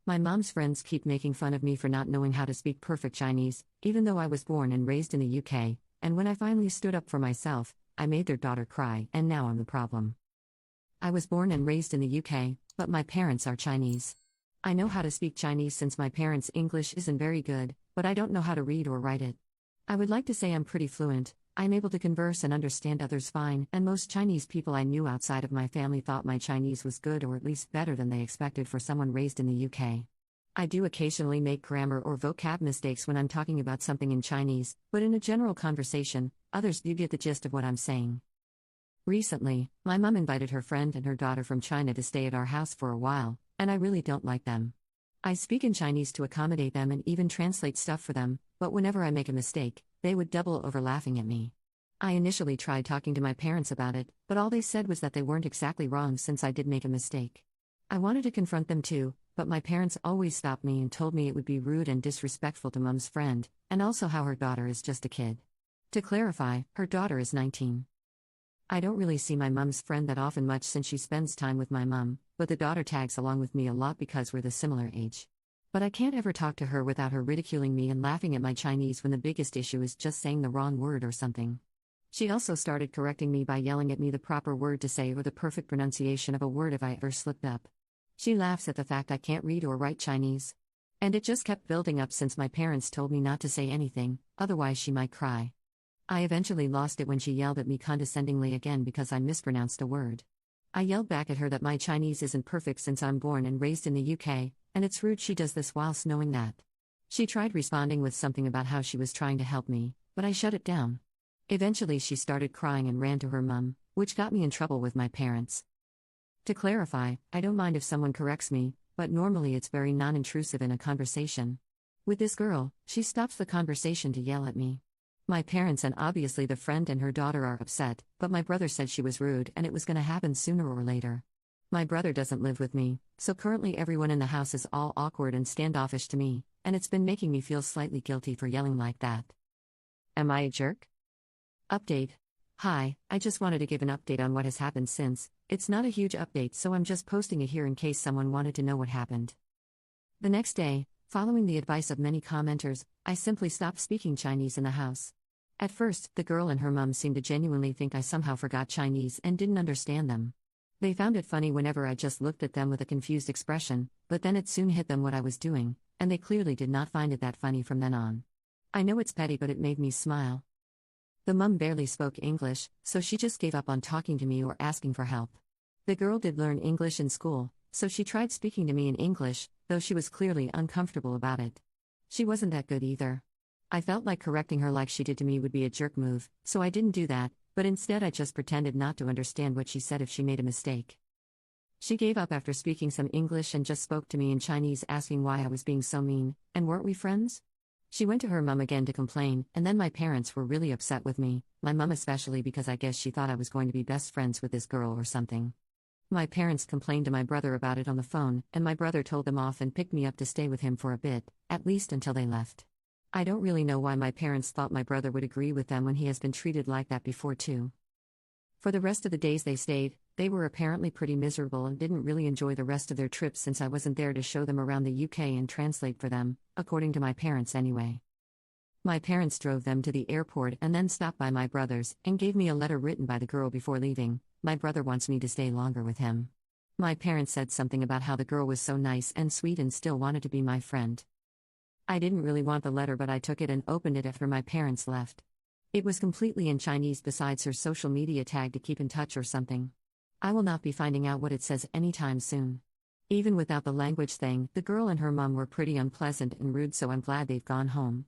My mom's friends keep making fun of me for not knowing how to speak perfect Chinese, even though I was born and raised in the UK, and when I finally stood up for myself, I made their daughter cry, and now I'm the problem. I was born and raised in the UK, but my parents are Chinese. I know how to speak Chinese since my parents' English isn't very good, but I don't know how to read or write it. I would like to say I'm pretty fluent. I'm able to converse and understand others fine, and most Chinese people I knew outside of my family thought my Chinese was good or at least better than they expected for someone raised in the UK. I do occasionally make grammar or vocab mistakes when I'm talking about something in Chinese, but in a general conversation, others do get the gist of what I'm saying. Recently, my mom invited her friend and her daughter from China to stay at our house for a while, and I really don't like them. I speak in Chinese to accommodate them and even translate stuff for them, but whenever I make a mistake, they would double over laughing at me. I initially tried talking to my parents about it, but all they said was that they weren't exactly wrong since I did make a mistake. I wanted to confront them too, but my parents always stopped me and told me it would be rude and disrespectful to Mom's friend, and also how her daughter is just a kid. To clarify, her daughter is 19. I don't really see my mom's friend that often much since she spends time with my mom, but the daughter tags along with me a lot because we're the similar age. But I can't ever talk to her without her ridiculing me and laughing at my Chinese when the biggest issue is just saying the wrong word or something. She also started correcting me by yelling at me the proper word to say or the perfect pronunciation of a word if I ever slipped up. She laughs at the fact I can't read or write Chinese. And it just kept building up since my parents told me not to say anything, otherwise she might cry. I eventually lost it when she yelled at me condescendingly again because I mispronounced a word. I yelled back at her that my Chinese isn't perfect since I'm born and raised in the UK, and it's rude she does this whilst knowing that. She tried responding with something about how she was trying to help me, but I shut it down. Eventually she started crying and ran to her mum, which got me in trouble with my parents. To clarify, I don't mind if someone corrects me, but normally it's very non-intrusive in a conversation. With this girl, she stops the conversation to yell at me. My parents and obviously the friend and her daughter are upset, but my brother said she was rude and it was gonna happen sooner or later. My brother doesn't live with me, so currently everyone in the house is all awkward and standoffish to me, and it's been making me feel slightly guilty for yelling like that. Am I a jerk? Update. Hi, I just wanted to give an update on what has happened since. It's not a huge update, so I'm just posting it here in case someone wanted to know what happened. The next day, following the advice of many commenters, I simply stopped speaking Chinese in the house. At first, the girl and her mum seemed to genuinely think I somehow forgot Chinese and didn't understand them. They found it funny whenever I just looked at them with a confused expression, but then it soon hit them what I was doing, and they clearly did not find it that funny from then on. I know it's petty, but it made me smile. The mum barely spoke English, so she just gave up on talking to me or asking for help. The girl did learn English in school, so she tried speaking to me in English, though she was clearly uncomfortable about it. She wasn't that good either. I felt like correcting her like she did to me would be a jerk move, so I didn't do that, but instead I just pretended not to understand what she said if she made a mistake. She gave up after speaking some English and just spoke to me in Chinese asking why I was being so mean, and weren't we friends? She went to her mum again to complain, and then my parents were really upset with me, my mum especially because I guess she thought I was going to be best friends with this girl or something. My parents complained to my brother about it on the phone, and my brother told them off and picked me up to stay with him for a bit, at least until they left. I don't really know why my parents thought my brother would agree with them when he has been treated like that before too. For the rest of the days they stayed, they were apparently pretty miserable and didn't really enjoy the rest of their trip since I wasn't there to show them around the UK and translate for them, according to my parents anyway. My parents drove them to the airport and then stopped by my brother's and gave me a letter written by the girl before leaving. My brother wants me to stay longer with him. My parents said something about how the girl was so nice and sweet and still wanted to be my friend. I didn't really want the letter, but I took it and opened it after my parents left. It was completely in Chinese besides her social media tag to keep in touch or something. I will not be finding out what it says anytime soon. Even without the language thing, the girl and her mum were pretty unpleasant and rude, so I'm glad they've gone home.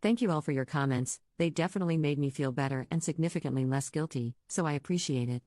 Thank you all for your comments, they definitely made me feel better and significantly less guilty, so I appreciate it.